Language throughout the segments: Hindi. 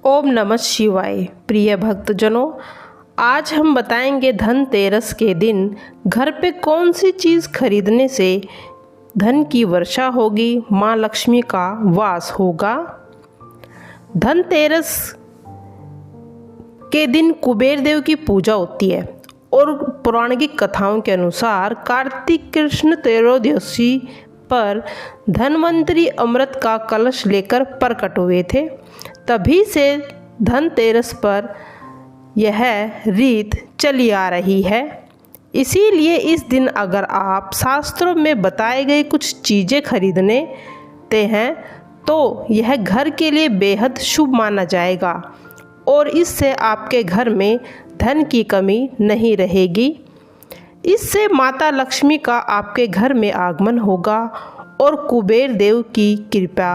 ओम नमः शिवाय। प्रिय भक्तजनों, आज हम बताएंगे धनतेरस के दिन घर पे कौन सी चीज़ खरीदने से धन की वर्षा होगी, माँ लक्ष्मी का वास होगा। धनतेरस के दिन कुबेर देव की पूजा होती है और पौराणिक कथाओं के अनुसार कार्तिक कृष्ण त्रयोदशी पर धन्वंतरी अमृत का कलश लेकर प्रकट हुए थे। तभी से धनतेरस पर यह रीत चली आ रही है। इसीलिए इस दिन अगर आप शास्त्रों में बताए गए कुछ चीज़ें खरीदते हैं तो यह घर के लिए बेहद शुभ माना जाएगा और इससे आपके घर में धन की कमी नहीं रहेगी। इससे माता लक्ष्मी का आपके घर में आगमन होगा और कुबेर देव की कृपा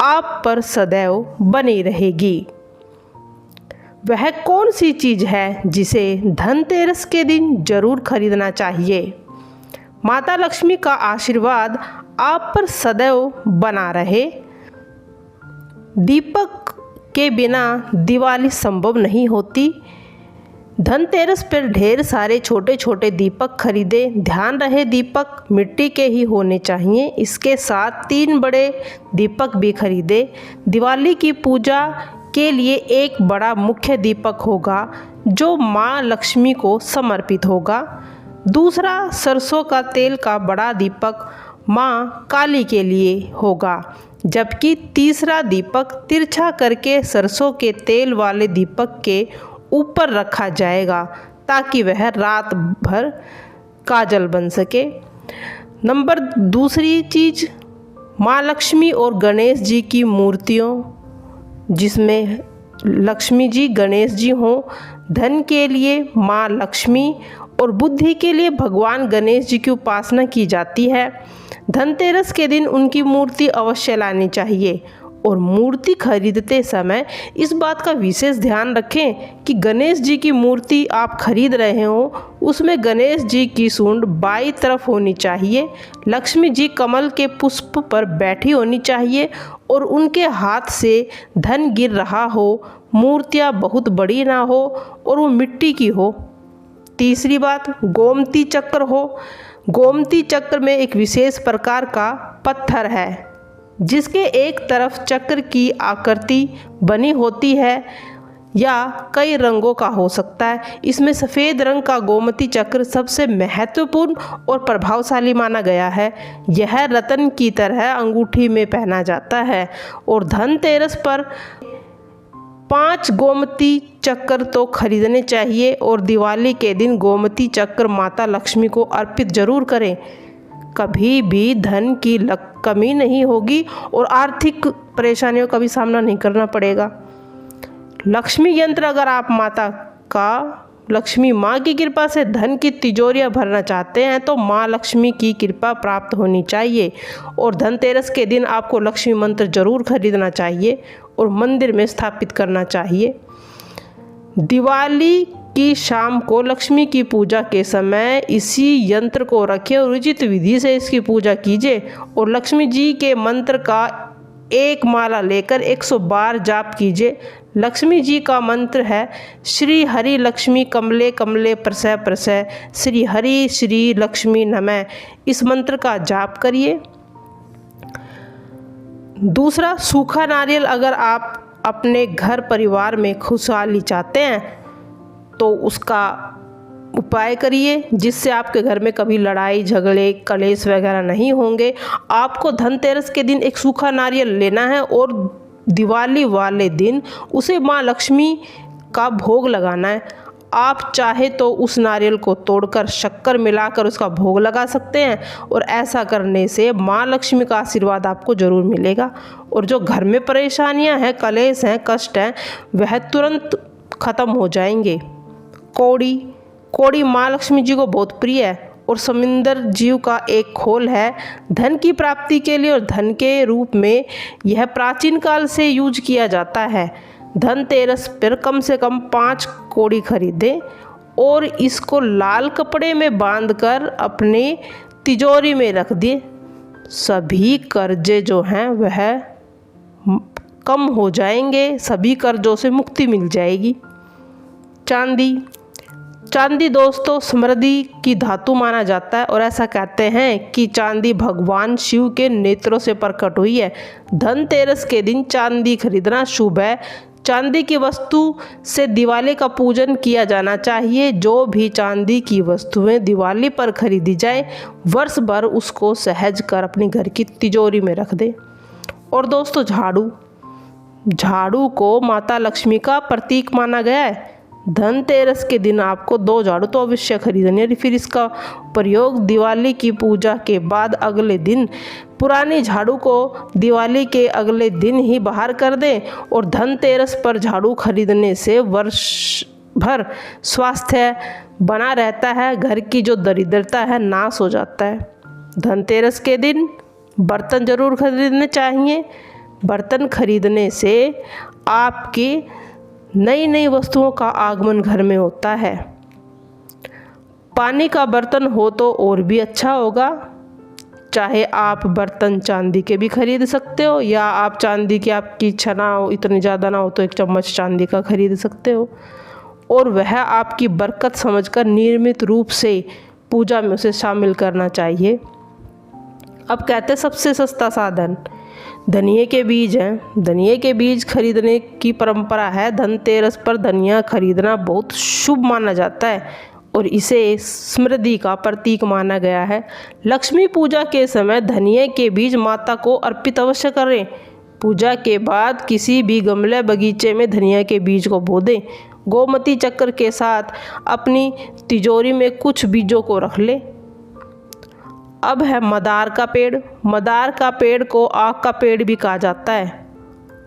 आप पर सदैव बनी रहेगी। वह कौन सी चीज़ है जिसे धनतेरस के दिन जरूर खरीदना चाहिए? माता लक्ष्मी का आशीर्वाद आप पर सदैव बना रहे। दीपक के बिना दिवाली संभव नहीं होती। धनतेरस पर ढेर सारे छोटे छोटे दीपक खरीदें। ध्यान रहे दीपक मिट्टी के ही होने चाहिए। इसके साथ 3 बड़े दीपक भी खरीदें। दिवाली की पूजा के लिए एक बड़ा मुख्य दीपक होगा जो माँ लक्ष्मी को समर्पित होगा। दूसरा सरसों का तेल का बड़ा दीपक माँ काली के लिए होगा, जबकि तीसरा दीपक तिरछा करके सरसों के तेल वाले दीपक के ऊपर रखा जाएगा ताकि वह रात भर काजल बन सके। दूसरी चीज़, माँ लक्ष्मी और गणेश जी की मूर्तियों, जिसमें लक्ष्मी जी गणेश जी हों। धन के लिए माँ लक्ष्मी और बुद्धि के लिए भगवान गणेश जी की उपासना की जाती है। धनतेरस के दिन उनकी मूर्ति अवश्य लानी चाहिए और मूर्ति खरीदते समय इस बात का विशेष ध्यान रखें कि गणेश जी की मूर्ति आप खरीद रहे हो उसमें गणेश जी की सूंड बाईं तरफ होनी चाहिए। लक्ष्मी जी कमल के पुष्प पर बैठी होनी चाहिए और उनके हाथ से धन गिर रहा हो। मूर्तियाँ बहुत बड़ी ना हो और वो मिट्टी की हो। तीसरी बात, गोमती चक्र हो। गोमती चक्र में एक विशेष प्रकार का पत्थर है जिसके एक तरफ चक्र की आकृति बनी होती है या कई रंगों का हो सकता है। इसमें सफ़ेद रंग का गोमती चक्र सबसे महत्वपूर्ण और प्रभावशाली माना गया है। यह रत्न की तरह अंगूठी में पहना जाता है और धनतेरस पर 5 गोमती चक्र तो खरीदने चाहिए और दिवाली के दिन गोमती चक्र माता लक्ष्मी को अर्पित जरूर करें। कभी भी धन की कमी नहीं होगी और आर्थिक परेशानियों का भी सामना नहीं करना पड़ेगा। लक्ष्मी यंत्र, अगर आप माता का लक्ष्मी माँ की कृपा से धन की तिजोरियाँ भरना चाहते हैं तो माँ लक्ष्मी की कृपा प्राप्त होनी चाहिए और धनतेरस के दिन आपको लक्ष्मी मंत्र जरूर खरीदना चाहिए और मंदिर में स्थापित करना चाहिए। दिवाली की शाम को लक्ष्मी की पूजा के समय इसी यंत्र को रखें और उचित विधि से इसकी पूजा कीजिए और लक्ष्मी जी के मंत्र का एक माला लेकर 100 बार जाप कीजिए। लक्ष्मी जी का मंत्र है श्री हरि लक्ष्मी कमले कमले प्रसय प्रसय श्री हरि श्री लक्ष्मी नमः। इस मंत्र का जाप करिए। दूसरा, सूखा नारियल। अगर आप अपने घर परिवार में खुशहाली चाहते हैं तो उसका उपाय करिए जिससे आपके घर में कभी लड़ाई झगड़े कलेश वगैरह नहीं होंगे। आपको धनतेरस के दिन एक सूखा नारियल लेना है और दिवाली वाले दिन उसे माँ लक्ष्मी का भोग लगाना है। आप चाहे तो उस नारियल को तोड़कर शक्कर मिलाकर उसका भोग लगा सकते हैं और ऐसा करने से माँ लक्ष्मी का आशीर्वाद आपको ज़रूर मिलेगा और जो घर में परेशानियां हैं, कलेश हैं, कष्ट हैं, वह तुरंत ख़त्म हो जाएंगे। कौड़ी माँ लक्ष्मी जी को बहुत प्रिय है और समुंदर जीव का एक खोल है धन की प्राप्ति के लिए और धन के रूप में यह प्राचीन काल से यूज किया जाता है। धनतेरस पर कम से कम 5 कौड़ी खरीदें और इसको लाल कपड़े में बांधकर अपनी तिजोरी में रख दें। सभी कर्जे जो हैं वह कम हो जाएंगे, सभी कर्जों से मुक्ति मिल जाएगी। चांदी, चांदी दोस्तों समृद्धि की धातु माना जाता है और ऐसा कहते हैं कि चांदी भगवान शिव के नेत्रों से प्रकट हुई है। धनतेरस के दिन चांदी खरीदना शुभ है। चांदी की वस्तु से दिवाली का पूजन किया जाना चाहिए। जो भी चांदी की वस्तुएं दिवाली पर खरीदी जाए, वर्ष भर उसको सहज कर अपने घर की तिजोरी में रख दे। और दोस्तों झाड़ू, झाड़ू को माता लक्ष्मी का प्रतीक माना गया है। धनतेरस के दिन आपको 2 झाड़ू तो अवश्य खरीदनी है। फिर इसका प्रयोग दिवाली की पूजा के बाद अगले दिन, पुरानी झाड़ू को दिवाली के अगले दिन ही बाहर कर दें। और धनतेरस पर झाड़ू खरीदने से वर्ष भर स्वास्थ्य बना रहता है, घर की जो दरिद्रता है नाश हो जाता है। धनतेरस के दिन बर्तन जरूर खरीदने चाहिए। बर्तन खरीदने से आपकी नई नई वस्तुओं का आगमन घर में होता है। पानी का बर्तन हो तो और भी अच्छा होगा। चाहे आप बर्तन चांदी के भी खरीद सकते हो, या आप चांदी की आपकी इच्छा ना हो, इतनी ज़्यादा ना हो तो 1 चम्मच चांदी का खरीद सकते हो। और वह आपकी बरकत समझकर नियमित रूप से पूजा में उसे शामिल करना चाहिए। अब कहते सबसे सस्ता साधन धनिये के बीज हैं। धनिये के बीज खरीदने की परंपरा है। धनतेरस पर धनिया खरीदना बहुत शुभ माना जाता है और इसे समृद्धि का प्रतीक माना गया है। लक्ष्मी पूजा के समय धनिये के बीज माता को अर्पित अवश्य करें। पूजा के बाद किसी भी गमले बगीचे में धनिया के बीज को बो दें। गोमती चक्र के साथ अपनी तिजोरी में कुछ बीजों को रख लें। अब है मदार का पेड़। मदार का पेड़ को आँख का पेड़ भी कहा जाता है।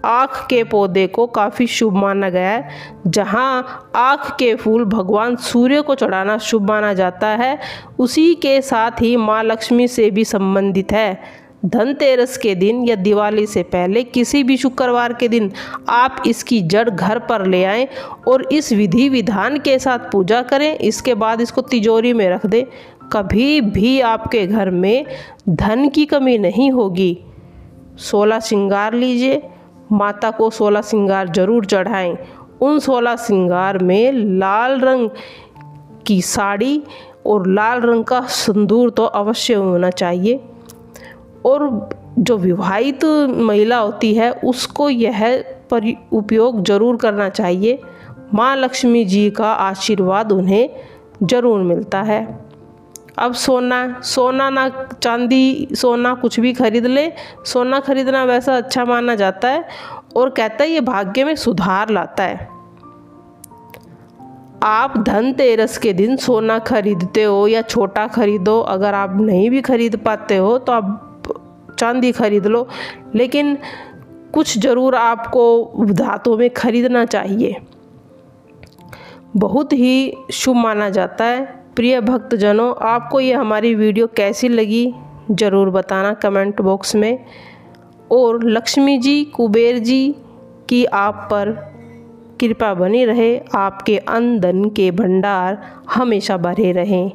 आँख के पौधे को काफ़ी शुभ माना गया है। जहाँ आँख के फूल भगवान सूर्य को चढ़ाना शुभ माना जाता है, उसी के साथ ही माँ लक्ष्मी से भी संबंधित है। धनतेरस के दिन या दिवाली से पहले किसी भी शुक्रवार के दिन आप इसकी जड़ घर पर ले आएं और इस विधि विधान के साथ पूजा करें। इसके बाद इसको तिजोरी में रख दें। कभी भी आपके घर में धन की कमी नहीं होगी। 16 श्रृंगार लीजिए, माता को 16 श्रृंगार जरूर चढ़ाएं। उन 16 श्रृंगार में लाल रंग की साड़ी और लाल रंग का सिंदूर तो अवश्य होना चाहिए। और जो विवाहित महिला होती है उसको यह उपयोग जरूर करना चाहिए। माँ लक्ष्मी जी का आशीर्वाद उन्हें जरूर मिलता है। अब सोना ना चांदी, सोना कुछ भी खरीद ले। सोना खरीदना वैसा अच्छा माना जाता है और कहता है ये भाग्य में सुधार लाता है। आप धनतेरस के दिन सोना खरीदते हो या छोटा खरीदो, अगर आप नहीं भी खरीद पाते हो तो आप चांदी खरीद लो, लेकिन कुछ ज़रूर आपको धातु में खरीदना चाहिए। बहुत ही शुभ माना जाता है। प्रिय भक्तजनों, आपको ये हमारी वीडियो कैसी लगी ज़रूर बताना कमेंट बॉक्स में। और लक्ष्मी जी, कुबेर जी की आप पर कृपा बनी रहे। आपके अन्न धन के भंडार हमेशा भरे रहें।